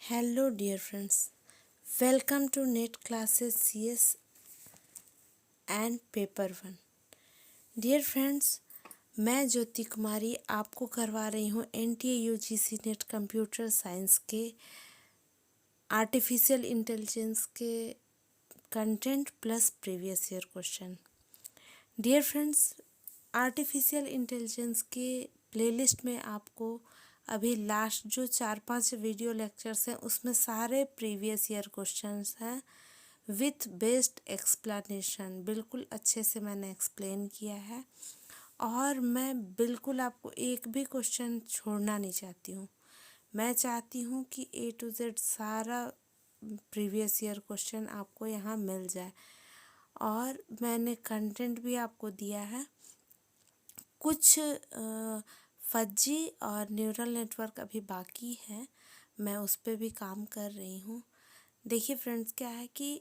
Hello, dear friends. Welcome to Net Classes CS and Paper 1. Dear friends, मैं ज्योति कुमारी आपको करवा रही हूँ NTA UGC net computer science के आर्टिफिशियल इंटेलिजेंस के content plus previous year question. Dear friends, artificial intelligence के playlist में आपको अभी लास्ट जो 4-5 वीडियो लेक्चर्स हैं उसमें सारे प्रीवियस ईयर क्वेश्चंस हैं विथ बेस्ड एक्सप्लेनेशन। बिल्कुल अच्छे से मैंने एक्सप्लेन किया है और मैं बिल्कुल आपको एक भी क्वेश्चन छोड़ना नहीं चाहती हूँ। मैं चाहती हूँ कि A to Z सारा प्रीवियस ईयर क्वेश्चन आपको यहाँ मिल जाए और मैंने कंटेंट भी आपको दिया है। कुछ फज्जी और न्यूरल नेटवर्क अभी बाकी है, मैं उस पर भी काम कर रही हूँ। देखिए फ्रेंड्स, क्या है कि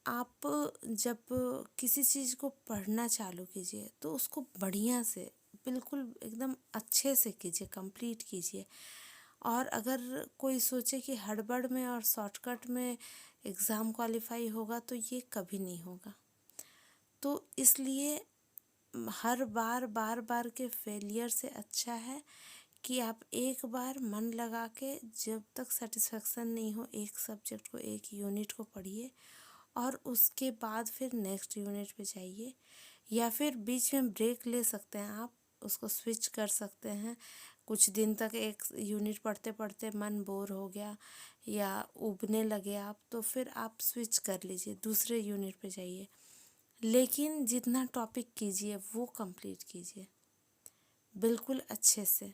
आप जब किसी चीज़ को पढ़ना चालू कीजिए तो उसको बढ़िया से बिल्कुल एकदम अच्छे से कीजिए, कंप्लीट कीजिए। और अगर कोई सोचे कि हड़बड़ में और शॉर्टकट में एग्ज़ाम क्वालिफाई होगा तो ये कभी नहीं होगा। तो इसलिए हर बार के फेलियर से अच्छा है कि आप एक बार मन लगा के जब तक सेटिस्फेक्शन नहीं हो एक सब्जेक्ट को, एक यूनिट को पढ़िए और उसके बाद फिर नेक्स्ट यूनिट पे जाइए, या फिर बीच में ब्रेक ले सकते हैं, आप उसको स्विच कर सकते हैं। कुछ दिन तक एक यूनिट पढ़ते पढ़ते मन बोर हो गया या उबने लगे आप, तो फिर आप स्विच कर लीजिए, दूसरे यूनिट पे जाइए। लेकिन जितना टॉपिक कीजिए वो कंप्लीट कीजिए बिल्कुल अच्छे से।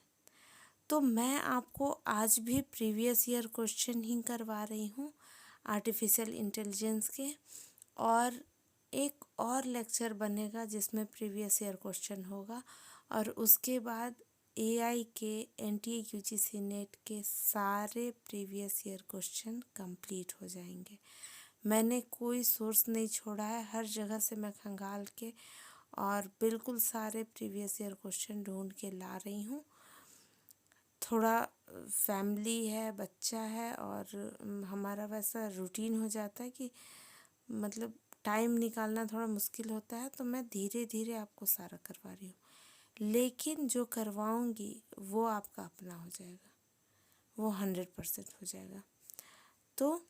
तो मैं आपको आज भी प्रीवियस ईयर क्वेश्चन ही करवा रही हूँ आर्टिफिशियल इंटेलिजेंस के, और एक और लेक्चर बनेगा जिसमें प्रीवियस ईयर क्वेश्चन होगा और उसके बाद AI के NTA UGC नेट के सारे प्रीवियस ईयर क्वेश्चन कंप्लीट हो जाएंगे। मैंने कोई सोर्स नहीं छोड़ा है, हर जगह से मैं खंगाल के और बिल्कुल सारे प्रीवियस ईयर क्वेश्चन ढूंढ के ला रही हूँ। थोड़ा फैमिली है, बच्चा है और हमारा वैसा रूटीन हो जाता है कि मतलब टाइम निकालना थोड़ा मुश्किल होता है, तो मैं धीरे धीरे आपको सारा करवा रही हूँ। लेकिन जो करवाऊँगी वो आपका अपना हो जाएगा, वो 100% हो जाएगा। तो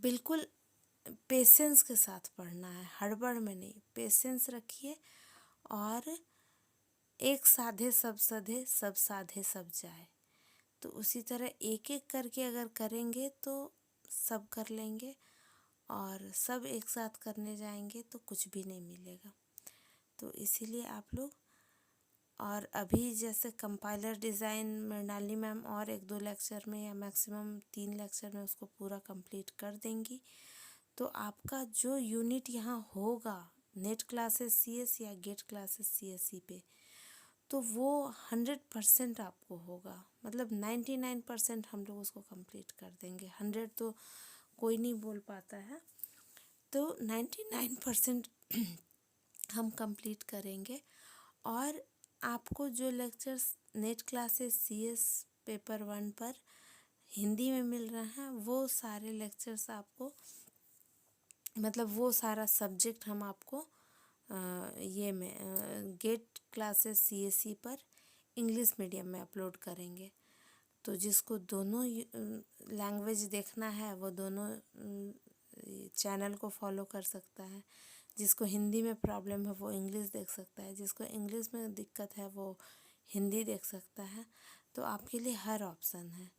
बिल्कुल पेशेंस के साथ पढ़ना है, हड़बड़ में नहीं। पेशेंस रखिए और एक साधे सब सधे, सब साधे सब जाए। तो उसी तरह एक एक करके अगर करेंगे तो सब कर लेंगे, और सब एक साथ करने जाएंगे तो कुछ भी नहीं मिलेगा। तो इसीलिए आप लोग, और अभी जैसे कंपाइलर डिज़ाइन मृणाली मैम और 1-2 लेक्चर में या मैक्सिमम 3 लेक्चर में उसको पूरा कंप्लीट कर देंगी, तो आपका जो यूनिट यहाँ होगा नेट क्लासेस CS या गेट क्लासेस CSE पे, तो वो 100% आपको होगा। मतलब 99% हम लोग उसको कंप्लीट कर देंगे, 100 तो कोई नहीं बोल पाता है, तो 99% हम कंप्लीट करेंगे। और आपको जो lectures net classes CS paper 1 पर हिंदी में मिल रहे हैं वो सारे लेक्चर्स आपको, मतलब वो सारा सब्जेक्ट हम आपको ये में गेट क्लासेस CSE पर इंग्लिश मीडियम में अपलोड करेंगे। तो जिसको दोनों लैंग्वेज देखना है वो दोनों चैनल को फॉलो कर सकता है। जिसको हिंदी में प्रॉब्लम है वो इंग्लिश देख सकता है, जिसको इंग्लिश में दिक्कत है वो हिंदी देख सकता है। तो आपके लिए हर ऑप्शन है,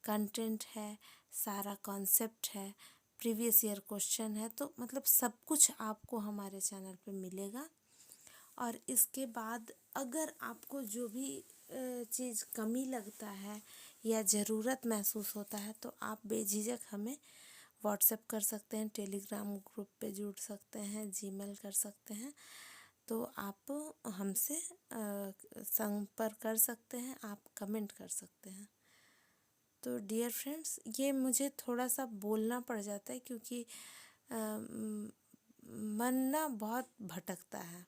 कंटेंट है, सारा कॉन्सेप्ट है, प्रीवियस ईयर क्वेश्चन है, तो मतलब सब कुछ आपको हमारे चैनल पे मिलेगा। और इसके बाद अगर आपको जो भी चीज़ कमी लगता है या ज़रूरत महसूस होता है तो आप बेझिझक हमें व्हाट्सएप कर सकते हैं, टेलीग्राम ग्रुप पे जुड़ सकते हैं, जीमेल कर सकते हैं। तो आप हमसे संपर्क कर सकते हैं, आप कमेंट कर सकते हैं। तो डियर फ्रेंड्स, ये मुझे थोड़ा सा बोलना पड़ जाता है क्योंकि मन ना बहुत भटकता है,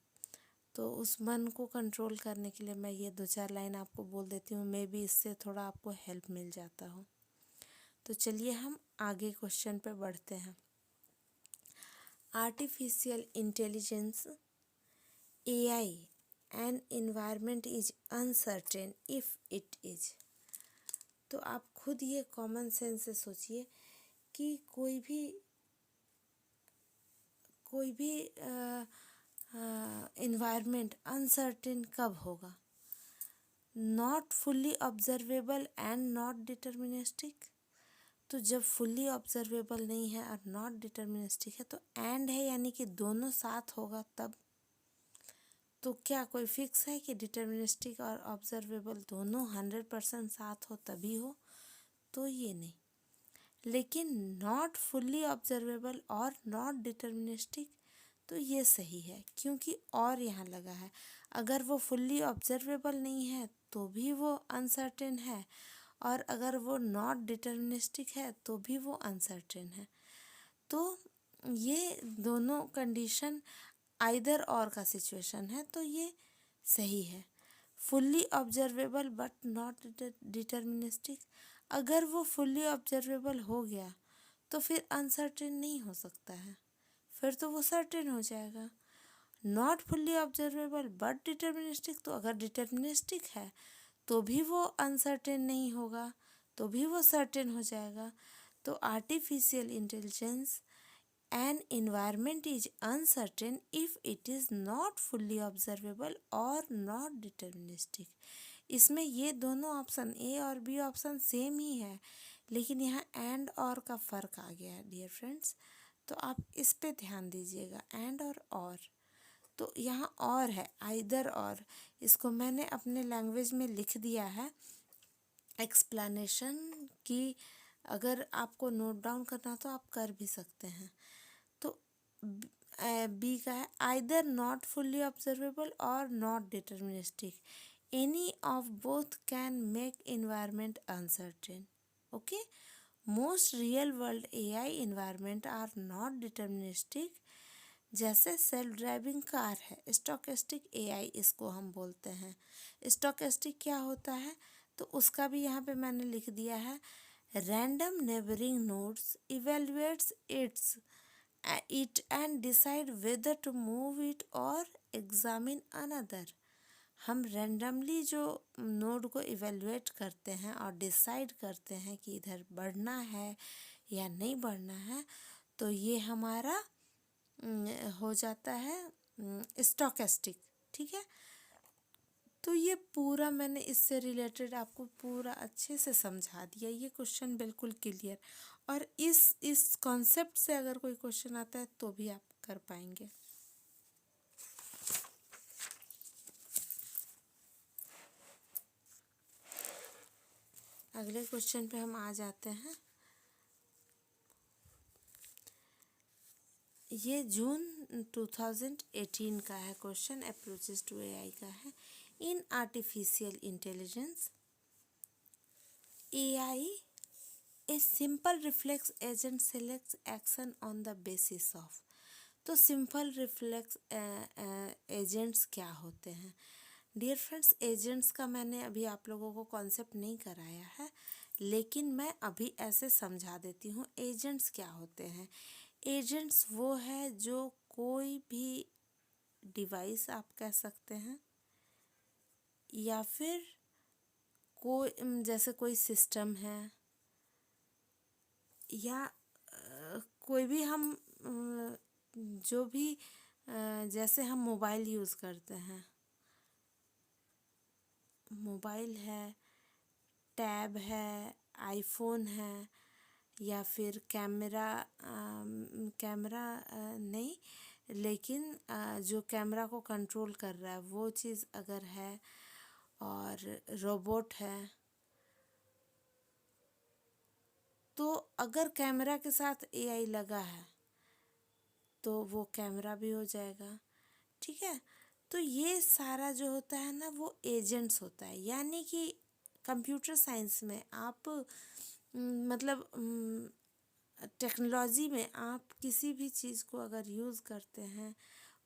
तो उस मन को कंट्रोल करने के लिए मैं ये 2-4 लाइन आपको बोल देती हूँ। मे बी इससे थोड़ा आपको हेल्प मिल जाता हो। तो चलिए हम आगे क्वेश्चन पे बढ़ते हैं। Artificial intelligence AI an environment is uncertain if it is. तो आप खुद ये कॉमन सेंस से सोचिए कि कोई भी इन्वायरमेंट अनसर्टेन कब होगा? Not fully observable and not deterministic. तो जब फुल्ली ऑब्जर्वेबल नहीं है और नॉट डिटर्मिनिस्टिक है तो एंड है, यानी कि दोनों साथ होगा तब। तो क्या कोई फिक्स है कि डिटर्मिनिस्टिक और ऑब्जर्वेबल दोनों 100% साथ हो तभी हो? तो ये नहीं। लेकिन नॉट फुल्ली ऑब्जर्वेबल और नॉट डिटर्मिनिस्टिक तो ये सही है, क्योंकि और यहाँ लगा है। अगर वो फुल्ली ऑब्जर्वेबल नहीं है तो भी वो अनसर्टेन है, और अगर वो नॉट डिटर्मिनिस्टिक है तो भी वो अनसर्टेन है। तो ये दोनों कंडीशन आइदर और का सिचुएशन है, तो ये सही है। Fully observable but not deterministic, अगर वो फुल्ली ऑब्जर्वेबल हो गया तो फिर अनसर्टेन नहीं हो सकता है, फिर तो वो सर्टेन हो जाएगा। Not fully observable but deterministic, तो अगर डिटर्मिनिस्टिक है तो भी वो अनसर्टेन नहीं होगा, तो भी वो सर्टेन हो जाएगा। तो artificial intelligence an environment is uncertain if it is not fully observable or not deterministic। इसमें ये दोनों ऑप्शन ए और बी ऑप्शन सेम ही है, लेकिन यहाँ एंड और का फ़र्क आ गया है डियर फ्रेंड्स। तो आप इस पे ध्यान दीजिएगा, एंड और। तो यहाँ और है, आइदर और। इसको मैंने अपने लैंग्वेज में लिख दिया है एक्सप्लेनेशन की, अगर आपको नोट डाउन करना तो आप कर भी सकते हैं। तो बी का है आइदर नॉट फुल्ली ऑब्जर्वेबल और not deterministic, any of both can make environment uncertain. Okay, most real world AI environment are not deterministic. जैसे सेल्फ ड्राइविंग कार है, स्टोकेस्टिक AI इसको हम बोलते हैं। स्टोकेस्टिक क्या होता है तो उसका भी यहाँ पे मैंने लिख दिया है। Random neighbouring nodes evaluates it and decide whether to move it or examine another। हम रैंडमली जो नोड को इवेलुएट करते हैं और डिसाइड करते हैं कि इधर बढ़ना है या नहीं बढ़ना है, तो ये हमारा हो जाता है स्टोकेस्टिक। ठीक है, तो ये पूरा मैंने इससे रिलेटेड आपको पूरा अच्छे से समझा दिया। ये क्वेश्चन बिल्कुल क्लियर, और इस कॉन्सेप्ट से अगर कोई क्वेश्चन आता है तो भी आप कर पाएंगे। अगले क्वेश्चन पे हम आ जाते हैं। ये जून 2018 का है क्वेश्चन, अप्रोचेस टू AI का है। In artificial intelligence AI a simple reflex agent selects action on the basis of. तो सिंपल रिफ्लेक्स एजेंट्स क्या होते हैं डियर फ्रेंड्स? एजेंट्स का मैंने अभी आप लोगों को कॉन्सेप्ट नहीं कराया है, लेकिन मैं अभी ऐसे समझा देती हूँ। एजेंट्स क्या होते हैं? एजेंट्स वो है जो कोई भी डिवाइस आप कह सकते हैं, या फिर कोई जैसे कोई सिस्टम है, या कोई भी हम जो भी जैसे हम मोबाइल यूज़ करते हैं, मोबाइल है, टैब है, आईफोन है, या फिर कैमरा नहीं, लेकिन जो कैमरा को कंट्रोल कर रहा है वो चीज़ अगर है, और रोबोट है, तो अगर कैमरा के साथ AI लगा है तो वो कैमरा भी हो जाएगा। ठीक है, तो ये सारा जो होता है ना वो एजेंट्स होता है। यानी कि कंप्यूटर साइंस में आप मतलब टेक्नोलॉजी में आप किसी भी चीज़ को अगर यूज़ करते हैं,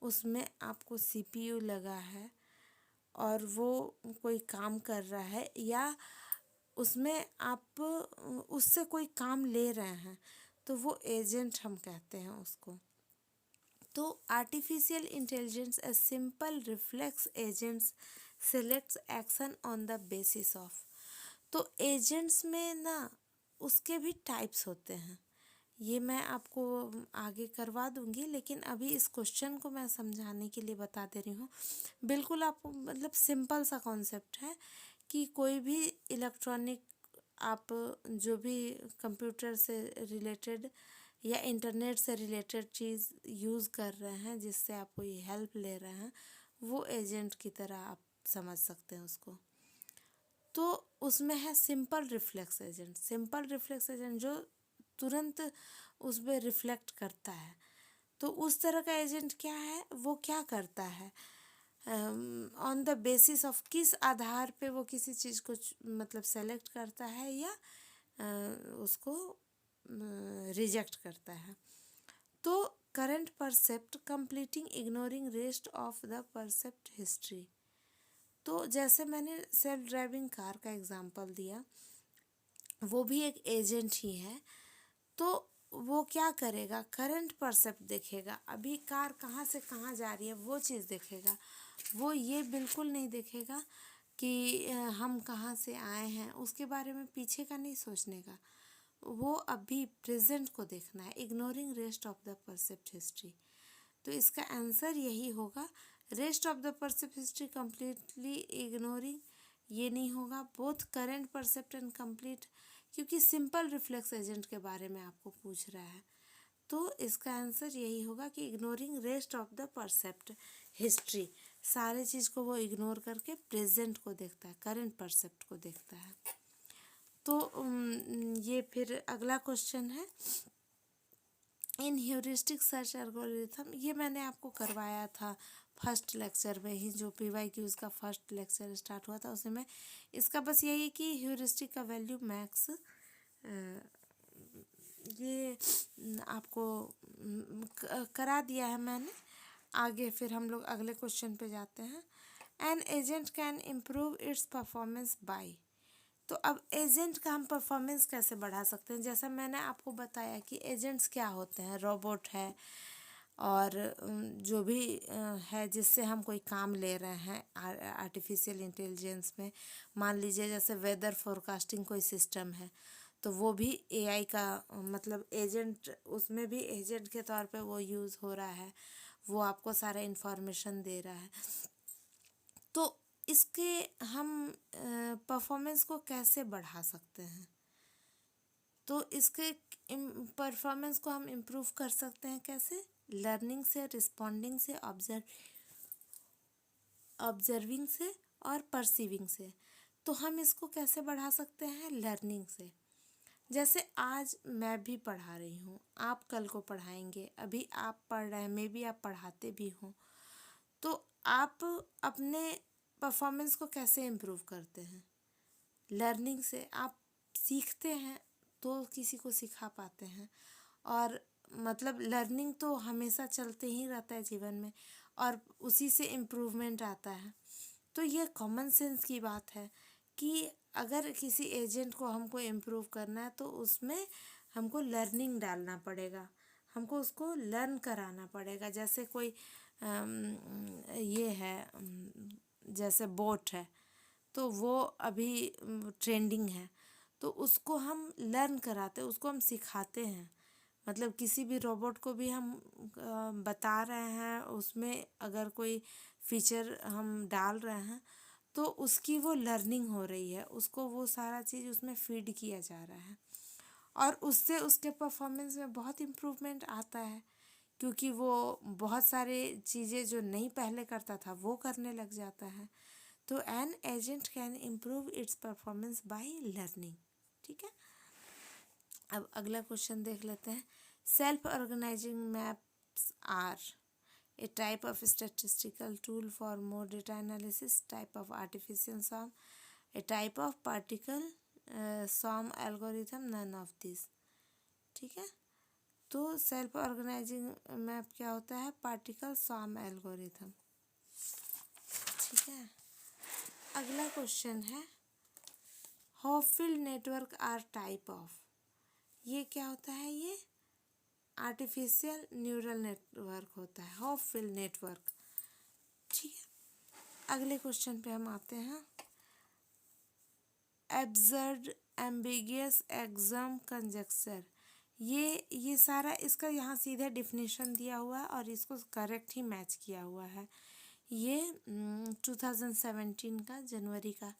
उसमें आपको CPU लगा है और वो कोई काम कर रहा है, या उसमें आप उससे कोई काम ले रहे हैं तो वो एजेंट हम कहते हैं उसको। तो artificial intelligence a simple reflex agents selects action on the basis of. तो एजेंट्स में ना उसके भी टाइप्स होते हैं, ये मैं आपको आगे करवा दूंगी, लेकिन अभी इस क्वेश्चन को मैं समझाने के लिए बता दे रही हूँ। बिल्कुल आपको मतलब सिंपल सा कॉन्सेप्ट है कि कोई भी इलेक्ट्रॉनिक आप जो भी कंप्यूटर से रिलेटेड या इंटरनेट से रिलेटेड चीज़ यूज़ कर रहे हैं जिससे आप कोई हेल्प ले रहे हैं, वो एजेंट की तरह आप समझ सकते हैं उसको। तो उसमें है simple reflex agent. Simple reflex agent जो तुरंत उस पर रिफ्लेक्ट करता है। तो उस तरह का एजेंट क्या है, वो क्या करता है, ऑन द बेसिस ऑफ किस आधार पे वो किसी चीज़ को मतलब सेलेक्ट करता है या उसको रिजेक्ट करता है। तो current percept completing ignoring rest of the percept history. तो जैसे मैंने सेल्फ ड्राइविंग कार का एग्जांपल दिया, वो भी एक एजेंट ही है। तो वो क्या करेगा, करंट परसेप्ट देखेगा, अभी कार कहाँ से कहाँ जा रही है वो चीज़ देखेगा। वो ये बिल्कुल नहीं देखेगा कि हम कहाँ से आए हैं, उसके बारे में पीछे का नहीं सोचने का, वो अभी प्रेजेंट को देखना है। Ignoring rest of the percept history. तो इसका आंसर यही होगा, rest of the percept history completely ignoring ये नहीं होगा, both current percept and complete, क्योंकि सिंपल रिफ्लेक्स एजेंट के बारे में आपको पूछ रहा है। तो इसका आंसर यही होगा कि ignoring rest of the percept history, सारे चीज़ को वो इग्नोर करके प्रेजेंट को देखता है, करेंट परसेप्ट को देखता है। तो ये फिर अगला क्वेश्चन है, इन ह्यूरिस्टिक सर्च एल्गोरिथम, ये मैंने आपको करवाया था फर्स्ट लेक्चर में ही, जो PYQs का फर्स्ट लेक्चर स्टार्ट हुआ था उसे में। इसका बस यही है कि ह्यूरिस्टिक का वैल्यू मैक्स, ये आपको करा दिया है मैंने। आगे फिर हम लोग अगले क्वेश्चन पे जाते हैं। N agent can improve its performance bye. तो अब एजेंट का हम परफॉर्मेंस कैसे बढ़ा सकते हैं, जैसा मैंने आपको बताया कि एजेंट्स क्या होते हैं, रोबोट है और जो भी है जिससे हम कोई काम ले रहे हैं आर्टिफिशियल इंटेलिजेंस में। मान लीजिए जैसे वेदर फोरकास्टिंग कोई सिस्टम है, तो वो भी AI का मतलब एजेंट, उसमें भी एजेंट के तौर पे वो यूज़ हो रहा है, वो आपको सारा इन्फॉर्मेशन दे रहा है। तो इसके हम परफॉर्मेंस को कैसे बढ़ा सकते हैं, तो इसके परफॉर्मेंस को हम इम्प्रूव कर सकते हैं कैसे, लर्निंग से, रिस्पॉन्डिंग से, ऑब्जर्विंग से और परसीविंग से। तो हम इसको कैसे बढ़ा सकते हैं, लर्निंग से। जैसे आज मैं भी पढ़ा रही हूँ, आप कल को पढ़ाएंगे, अभी आप पढ़ रहे हैं, मे बी आप पढ़ाते भी हों, तो आप अपने परफॉर्मेंस को कैसे इम्प्रूव करते हैं, लर्निंग से। आप सीखते हैं तो किसी को सिखा पाते हैं, और मतलब लर्निंग तो हमेशा चलते ही रहता है जीवन में, और उसी से इम्प्रूवमेंट आता है। तो ये कॉमन सेंस की बात है कि अगर किसी एजेंट को हमको इम्प्रूव करना है तो उसमें हमको लर्निंग डालना पड़ेगा, हमको उसको लर्न कराना पड़ेगा। जैसे कोई ये है, जैसे बोट है, तो वो अभी ट्रेंडिंग है, तो उसको हम लर्न कराते, उसको हम सिखाते हैं। मतलब किसी भी रोबोट को भी हम बता रहे हैं, उसमें अगर कोई फीचर हम डाल रहे हैं तो उसकी वो लर्निंग हो रही है, उसको वो सारा चीज़ उसमें फीड किया जा रहा है, और उससे उसके परफॉर्मेंस में बहुत इम्प्रूवमेंट आता है, क्योंकि वो बहुत सारे चीज़ें जो नहीं पहले करता था वो करने लग जाता है। तो an agent can improve its performance by learning. ठीक है, अब अगला क्वेश्चन देख लेते हैं। Self organizing maps are a type of statistical tool for more data analysis, type of artificial SOM, a type of particle SOM algorithm, none of this. ठीक है, तो सेल्फ ऑर्गेनाइजिंग मैप क्या होता है, पार्टिकल सॉम एल्गोरिथम। ठीक है, अगला question है, होपफिल्ड नेटवर्क आर टाइप ऑफ, ये क्या होता है, ये आर्टिफिशियल न्यूरल नेटवर्क होता है, होपफिल्ड नेटवर्क। ठीक है, अगले क्वेश्चन पे हम आते हैं। एब्सर्ड एम्बिगियस एग्जाम कंजक्चर, ये सारा इसका यहाँ सीधे डिफिनेशन दिया हुआ है और इसको करेक्ट ही मैच किया हुआ है। ये 2017 का जनवरी का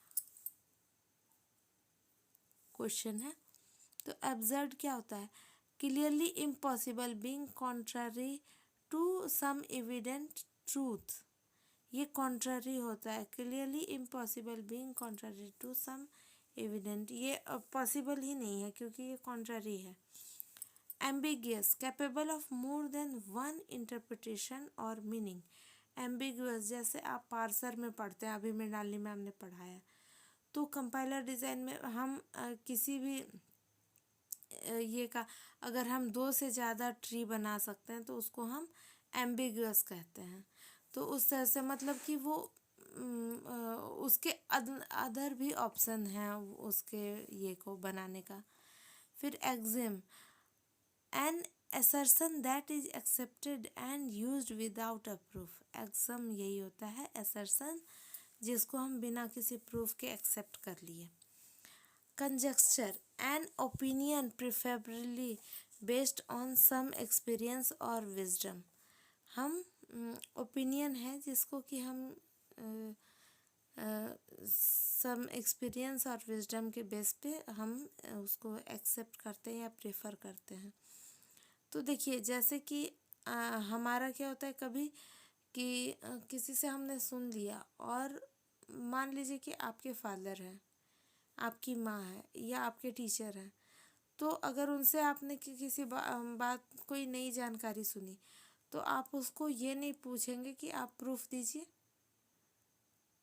क्वेश्चन है। तो एब्सर्ड क्या होता है, clearly impossible being contrary to some evident truth, ये कॉन्ट्ररी होता है, clearly impossible being contrary to some evident, ये पॉसिबल ही नहीं है क्योंकि ये कॉन्ट्ररी है। Ambiguous, capable of more than one interpretation और मीनिंग, एम्बिगुअस जैसे आप पार्सर में पढ़ते हैं, अभी मृणालिनी मैम ने पढ़ाया, तो कंपाइलर डिज़ाइन में हम किसी भी ये का अगर हम 2 से ज़्यादा ट्री बना सकते हैं तो उसको हम एम्बिगुअस कहते हैं। तो उस तरह से मतलब कि वो उसके अदर भी ऑप्शन हैं उसके ये को बनाने का। फिर axiom, an assertion that is accepted and used without a proof, axiom यही होता है assertion जिसको हम बिना किसी प्रूफ के एक्सेप्ट कर लिए। Conjecture, an opinion preferably based on some experience और विजडम, हम ओपिनियन है जिसको कि हम सम एक्सपीरियंस और विजडम के बेस पे हम उसको एक्सेप्ट करते हैं या प्रेफर करते हैं। तो देखिए जैसे कि हमारा क्या होता है कभी कि किसी से हमने सुन लिया और मान लीजिए कि आपके फादर हैं, आपकी माँ है या आपके टीचर हैं, तो अगर उनसे आपने किसी बात कोई नई जानकारी सुनी तो आप उसको ये नहीं पूछेंगे कि आप प्रूफ दीजिए,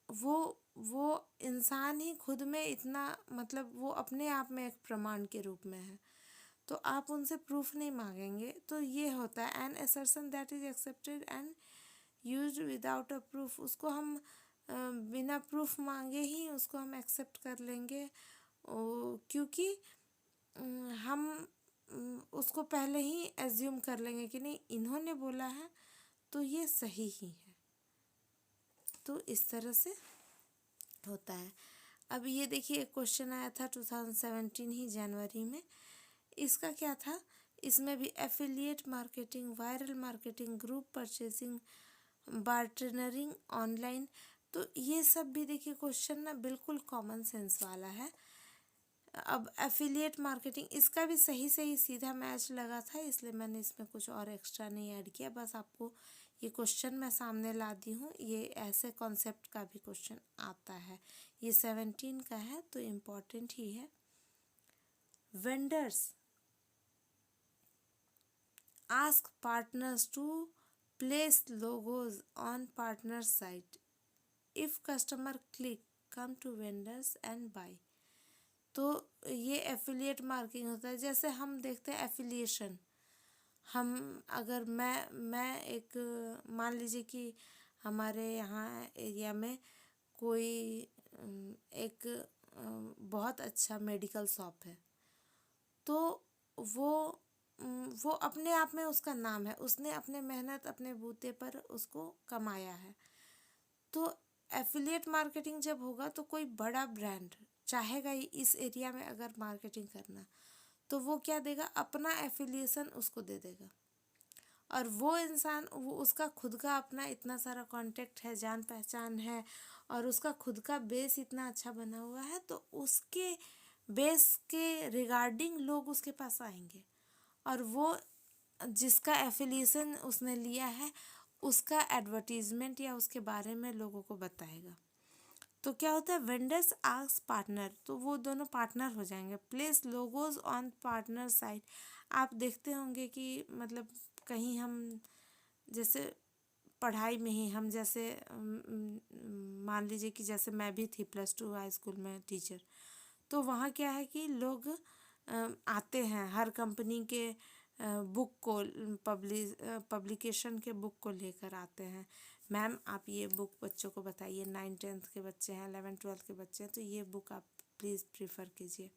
वो इंसान ही खुद में इतना मतलब वो अपने आप में एक प्रमाण के रूप में है, तो आप उनसे प्रूफ नहीं मांगेंगे। तो ये होता है an assertion that is accepted and used without a proof, उसको हम बिना प्रूफ मांगे ही उसको हम एक्सेप्ट कर लेंगे क्योंकि हम उसको पहले ही एज्यूम कर लेंगे कि नहीं इन्होंने बोला है तो ये सही ही है। तो इस तरह से होता है। अब ये देखिए एक क्वेश्चन आया था 2017 ही जनवरी में, इसका क्या था, इसमें भी affiliate marketing, viral marketing, group purchasing, bartering online, तो ये सब भी देखिए क्वेश्चन ना बिल्कुल कॉमन सेंस वाला है। अब एफिलिएट मार्केटिंग इसका भी सही सही सीधा मैच लगा था, इसलिए मैंने इसमें कुछ और एक्स्ट्रा नहीं ऐड किया, बस आपको ये क्वेश्चन मैं सामने ला दी हूँ। ये ऐसे कॉन्सेप्ट का भी क्वेश्चन आता है, ये 17 का है तो इम्पोर्टेंट ही है। Vendors ask partners to place logos on partner site, if customer click come to vendors and buy, तो ये एफिलिएट मार्केटिंग होता है। जैसे हम देखते हैं एफिलिएशन, हम अगर मैं एक मान लीजिए कि हमारे यहाँ एरिया में कोई एक बहुत अच्छा मेडिकल शॉप है, तो वो अपने आप में उसका नाम है, उसने अपने मेहनत अपने बूते पर उसको कमाया है। तो एफिलिएट मार्केटिंग जब होगा तो कोई बड़ा ब्रांड चाहेगा ही इस एरिया में अगर मार्केटिंग करना, तो वो क्या देगा, अपना एफिलिएशन उसको दे देगा। और वो इंसान वो उसका खुद का अपना इतना सारा कांटेक्ट है, जान पहचान है और उसका खुद का बेस इतना अच्छा बना हुआ है, तो उसके बेस के रिगार्डिंग लोग उसके पास आएंगे और वो जिसका एफिलिएशन उसने लिया है उसका एडवर्टीजमेंट या उसके बारे में लोगों को बताएगा। तो क्या होता है, वेंडर्स आस्क पार्टनर, तो वो दोनों पार्टनर हो जाएंगे। Place logos on partner site, आप देखते होंगे कि मतलब कहीं हम जैसे पढ़ाई में ही हम जैसे मान लीजिए कि जैसे मैं भी थी +2 हाई स्कूल में टीचर, तो वहाँ क्या है कि लोग आते हैं हर कंपनी के बुक को पब्लिकेशन के बुक को लेकर आते हैं, मैम आप ये बुक बच्चों को बताइए, 9th 10th के बच्चे हैं, 11th 12th के बच्चे हैं, तो ये बुक आप प्लीज़ प्रीफर कीजिए।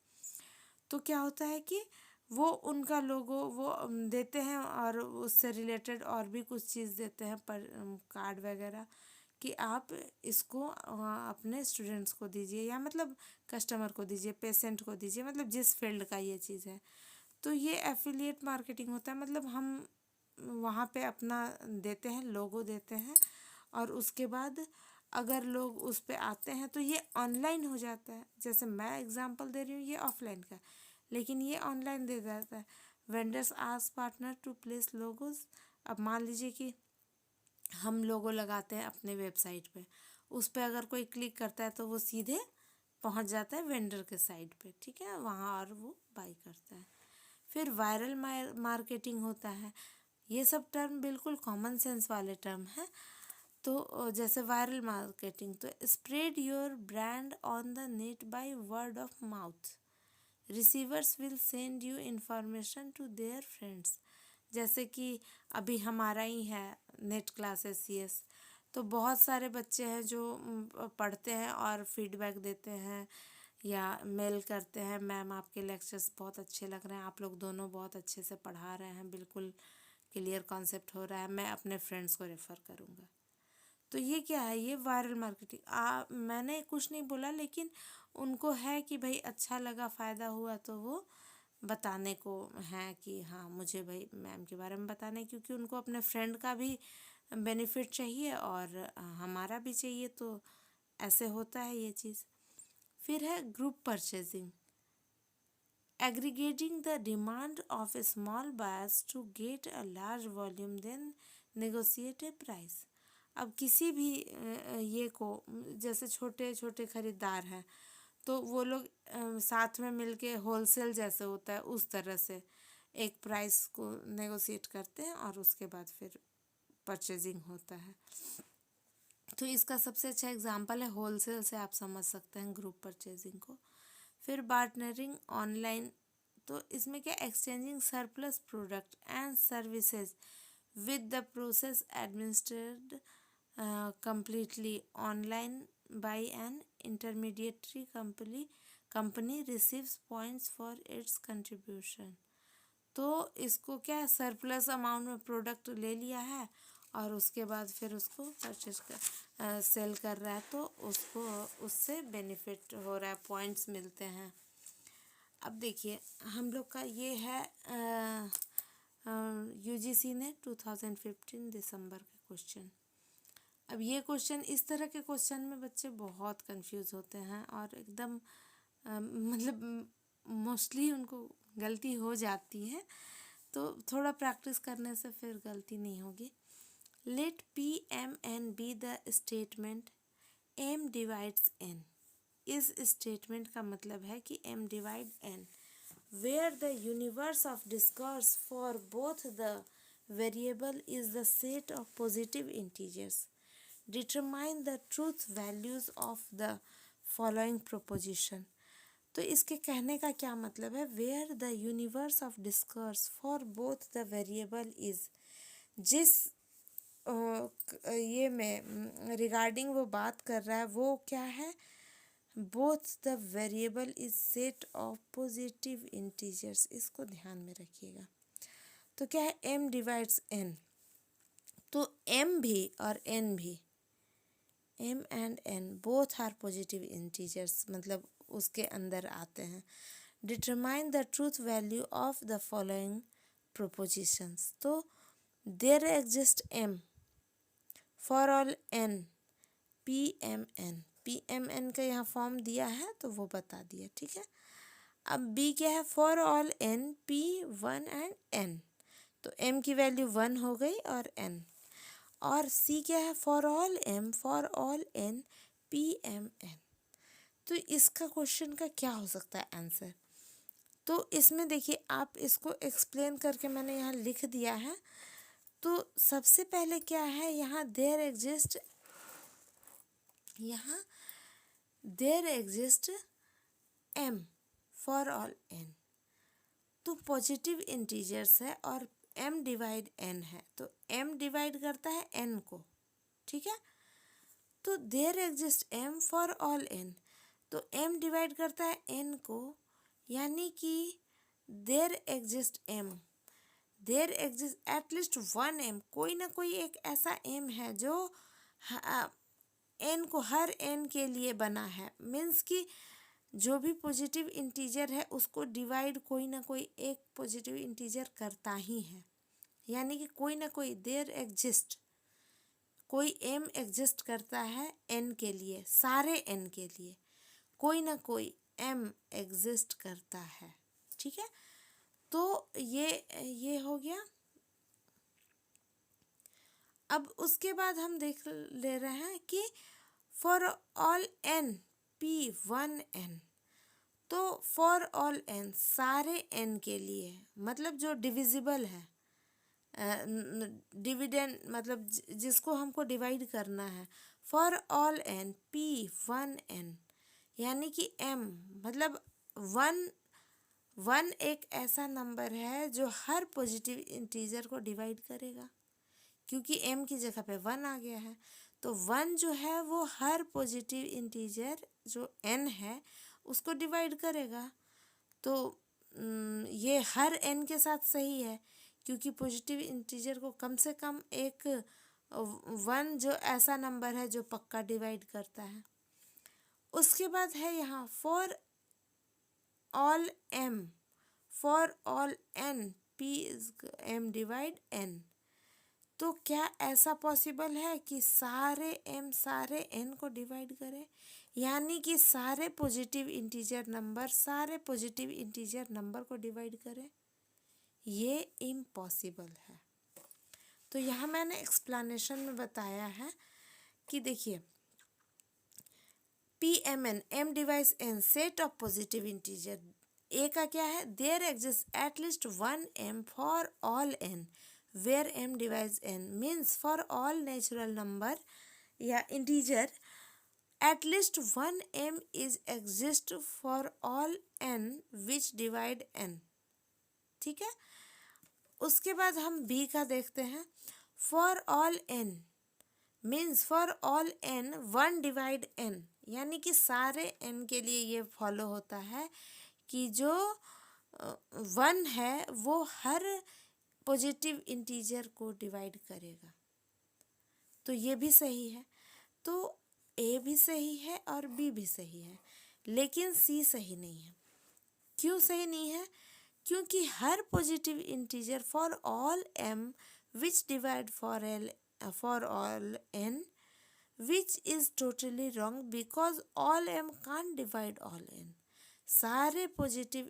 तो क्या होता है कि वो उनका लोगो वो देते हैं और उससे रिलेटेड और भी कुछ चीज़ देते हैं पर कार्ड वगैरह कि आप इसको अपने स्टूडेंट्स को दीजिए या मतलब कस्टमर को दीजिए, पेशेंट को दीजिए, मतलब जिस फील्ड का ये चीज़ है। तो ये एफिलिएट मार्केटिंग होता है, मतलब हम वहाँ पे अपना देते हैं, लोगो देते हैं और उसके बाद अगर लोग उस पे आते हैं तो ये ऑनलाइन हो जाता है। जैसे मैं एग्जांपल दे रही हूँ, ये ऑफलाइन का, लेकिन ये ऑनलाइन दे जाता है। Vendors ask partner to place logos. अब मान लीजिए कि हम लोगो लगाते हैं अपने वेबसाइट पे, उस पे अगर कोई क्लिक करता है तो वो सीधे पहुंच जाता है वेंडर के साइट पे, ठीक है, वहाँ और वो बाई करता है। फिर वायरल मार्केटिंग होता है। ये सब टर्म बिल्कुल कॉमन सेंस वाले टर्म हैं। तो जैसे वायरल मार्केटिंग, तो spread your brand on the net by word of mouth, receivers will send you information to their friends. जैसे कि अभी हमारा ही है नेट क्लासेस CS, तो बहुत सारे बच्चे हैं जो पढ़ते हैं और फीडबैक देते हैं या मेल करते हैं, मैम आपके लेक्चर्स बहुत अच्छे लग रहे हैं, आप लोग दोनों बहुत अच्छे से पढ़ा रहे हैं, बिल्कुल क्लियर कॉन्सेप्ट हो रहा है, मैं अपने फ्रेंड्स को रेफ़र करूँगा। तो ये क्या है, ये वायरल मार्केटिंग। मैंने कुछ नहीं बोला, लेकिन उनको है कि भाई अच्छा लगा, फ़ायदा हुआ, तो वो बताने को है कि हाँ मुझे भाई मैम के बारे में बताना है, क्योंकि उनको अपने फ्रेंड का भी बेनिफिट चाहिए और हमारा भी चाहिए, तो ऐसे होता है ये चीज़। फिर है group purchasing, aggregating the demand of small buyers to get a large volume then negotiate a price। अब किसी भी ये को, जैसे छोटे छोटे खरीदार हैं तो वो लोग साथ में मिलके होलसेल जैसे होता है उस तरह से एक प्राइस को नेगोशिएट करते हैं और उसके बाद फिर परचेजिंग होता है। तो इसका सबसे अच्छा एग्जांपल है होलसेल से, आप समझ सकते हैं ग्रुप परचेजिंग को। फिर पार्टनरिंग ऑनलाइन, तो इसमें क्या, exchanging surplus product and services with the process administered completely online by an intermediary company receives points for its contribution। तो इसको क्या, सरप्लस अमाउंट में प्रोडक्ट ले लिया है और उसके बाद फिर उसको परचेज कर सेल कर रहा है, तो उसको उससे बेनिफिट हो रहा है, पॉइंट्स मिलते हैं। अब देखिए हम लोग का ये है UGC ने 2015 दिसंबर के क्वेश्चन। अब ये क्वेश्चन, इस तरह के क्वेश्चन में बच्चे बहुत कंफ्यूज होते हैं और एकदम मतलब मोस्टली उनको गलती हो जाती है, तो थोड़ा प्रैक्टिस करने से फिर गलती नहीं होगी। Let PMN be the statement M divides N। इस स्टेटमेंट का मतलब है कि M divide N where the universe of discourse for both the variable is the set of positive integers. Determine the truth values of the following proposition. तो इसके कहने का क्या मतलब है, where the universe of discourse for both the variable is, जिस ये में रिगार्डिंग वो बात कर रहा है वो क्या है, both the variable is set of positive integers. इसको ध्यान में रखिएगा। तो क्या है, M डिवाइड्स N, तो M भी और N भी, M and N both are positive integers, मतलब उसके अंदर आते हैं। Determine the truth value of the following propositions. तो there exist M for all N PMN का यहाँ फॉर्म दिया है तो वो बता दिया, ठीक है। अब B क्या है, for all N P1 and N, तो M की वैल्यू 1 हो गई और N। और C क्या है, for all M for all N PMN। तो इसका क्वेश्चन का क्या हो सकता है आंसर। तो इसमें देखिए, आप इसको एक्सप्लेन करके मैंने यहाँ लिख दिया है। तो सबसे पहले क्या है, यहाँ there exist M for all N, तो पॉजिटिव इंटीजर्स है और M डिवाइड N है, तो M डिवाइड करता है N को, ठीक है। तो there exist M for all N, तो m डिवाइड करता है n को, यानी कि there exist m, there exist at least one m, कोई ना कोई एक ऐसा m है जो n को, हर n के लिए बना है। मीन्स कि जो भी पॉजिटिव इंटीजर है उसको डिवाइड कोई ना कोई एक पॉजिटिव इंटीजर करता ही है, यानी कि कोई ना कोई देयर एग्जिस्ट, कोई m एग्जिस्ट करता है n के लिए, सारे n के लिए कोई ना कोई m एग्जिस्ट करता है। ठीक है, तो ये हो गया। अब उसके बाद हम देख ले रहे हैं कि फॉर ऑल n p1n, तो फॉर ऑल n सारे n के लिए, मतलब जो डिविजिबल है, डिविडेंड मतलब जिसको हमको डिवाइड करना है, फॉर ऑल n p1n, यानी कि m मतलब वन एक ऐसा नंबर है जो हर पॉजिटिव इंटीजर को डिवाइड करेगा, क्योंकि m की जगह पे 1 आ गया है। तो 1 जो है वो हर पॉजिटिव इंटीजर जो n है उसको डिवाइड करेगा। तो ये हर n के साथ सही है, क्योंकि पॉजिटिव इंटीजर को कम से कम एक 1 जो ऐसा नंबर है जो पक्का डिवाइड करता है। उसके बाद है यहाँ for all m, for all n p is m divide n। तो क्या ऐसा पॉसिबल है कि सारे m सारे n को डिवाइड करें, यानी कि सारे पॉजिटिव इंटीजर नंबर सारे पॉजिटिव इंटीजर नंबर को डिवाइड करें? ये इम्पॉसिबल है। तो यहाँ मैंने एक्सप्लेनेशन में बताया है कि देखिए PMN m divides n set of positive integer, a का क्या है, there exist at least one m for all n where m divides n, means for all natural number या integer at least one m is exist for all n which divide n। ठीक है, उसके बाद हम B का देखते हैं, for all n means for all n 1 divide n, यानी कि सारे n के लिए ये फॉलो होता है कि जो 1 है वो हर पॉजिटिव इंटीजर को डिवाइड करेगा। तो ये भी सही है, तो ए भी सही है और बी भी सही है, लेकिन सी सही नहीं है। क्यों सही नहीं है? क्योंकि हर positive integer for all m which divide for all n which is totally wrong because all m can't divide all n। सारे पॉजिटिव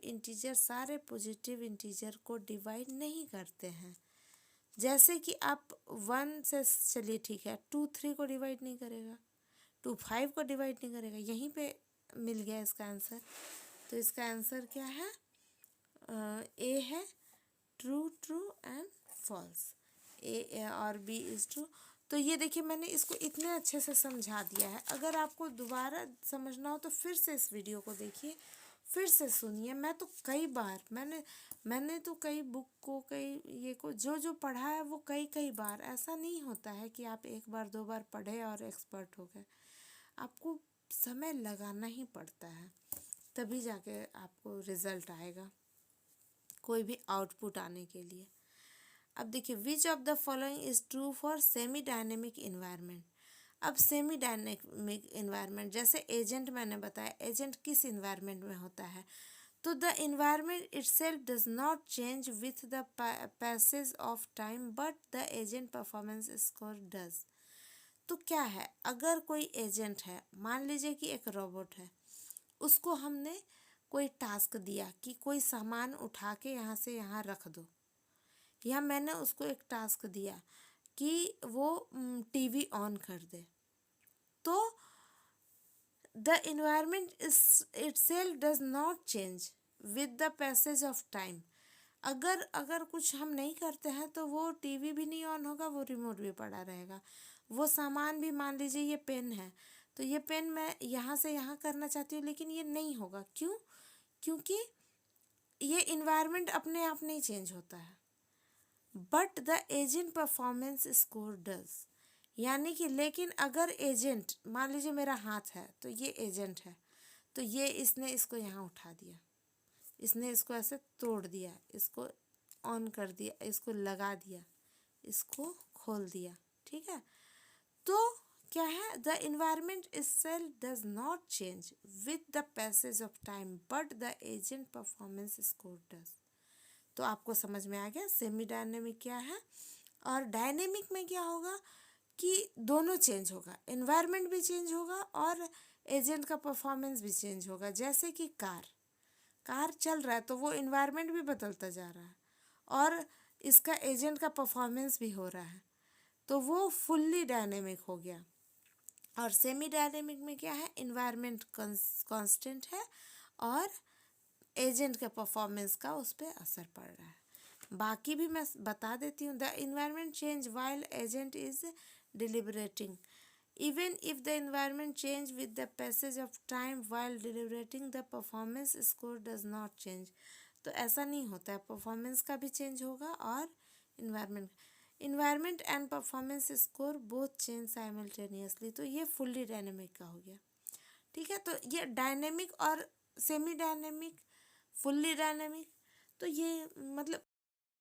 इंटीजर को डिवाइड नहीं करते हैं। जैसे कि आप 1 से, चलिए ठीक है, 2 3 को डिवाइड नहीं करेगा, 2 5 को डिवाइड नहीं करेगा, यहीं पे मिल गया इसका आंसर। तो इसका आंसर क्या है? ए है ट्रू ट्रू एंड फॉल्स, ए और बी इज ट्रू। तो ये देखिए मैंने इसको इतने अच्छे से समझा दिया है। अगर आपको दोबारा समझना हो तो फिर से इस वीडियो को देखिए, फिर से सुनिए। मैं तो कई बार मैंने तो कई बुक को, कई ये को जो पढ़ा है वो कई बार, ऐसा नहीं होता है कि आप एक बार 2 बार पढ़े और एक्सपर्ट हो गए। आपको समय लगाना ही पड़ता है, तभी जाके आपको रिजल्ट आएगा कोई भी आउटपुट आने के लिए। अब देखिए which of the following is true for semi dynamic environment. अब सेमी डायनेमिक इन्वायरमेंट, जैसे एजेंट मैंने बताया, एजेंट किस इन्वायरमेंट में होता है? तो the environment itself does not change with the passage of time but the agent performance score does. तो क्या है, अगर कोई एजेंट है, मान लीजिए कि एक रोबोट है, उसको हमने कोई टास्क दिया कि कोई सामान उठा के यहाँ से यहाँ रख दो, या मैंने उसको एक टास्क दिया कि वो टीवी ऑन कर दे, तो the environment itself does not change with the passage of time. अगर कुछ हम नहीं करते हैं तो वो टीवी भी नहीं ऑन होगा, वो रिमोट भी पड़ा रहेगा, वो सामान भी, मान लीजिए ये पेन है, तो ये पेन मैं यहाँ से यहाँ करना चाहती हूँ लेकिन ये नहीं होगा। क्यों? क्योंकि ये इन्वायरमेंट अपने आप नहीं चेंज होता है, but the agent performance score does. यानी कि लेकिन अगर एजेंट, मान लीजिए मेरा हाथ है तो ये एजेंट है, तो ये इसने इसको यहाँ उठा दिया, इसने इसको ऐसे तोड़ दिया, इसको ऑन कर दिया, इसको लगा दिया, इसको खोल दिया, ठीक है। तो क्या है, the environment itself does not change with the passage of time but the agent performance score does. तो आपको समझ में आ गया सेमी डायनेमिक क्या है। और डायनेमिक में क्या होगा कि दोनों चेंज होगा, इन्वायरमेंट भी चेंज होगा और एजेंट का परफॉर्मेंस भी चेंज होगा। जैसे कि कार चल रहा है तो वो इन्वायरमेंट भी बदलता जा रहा है और इसका एजेंट का परफॉर्मेंस भी हो रहा है, तो वो फुल्ली डायनेमिक हो गया। और सेमी डायनेमिक में क्या है, इन्वायरमेंट कांस्टेंट है और एजेंट के परफॉर्मेंस का उस पर असर पड़ रहा है। बाकी भी मैं बता देती हूँ। The environment change while agent is deliberating, even if the environment change with the passage of time while deliberating the performance score does not change. तो ऐसा नहीं होता है, परफॉर्मेंस का भी चेंज होगा और environment and performance score both change simultaneously. तो ये फुल्ली डायनेमिक का हो गया, ठीक है। तो ये डायनेमिक और सेमी डायनेमिक, फुल्ली डायनेमिक, तो ये मतलब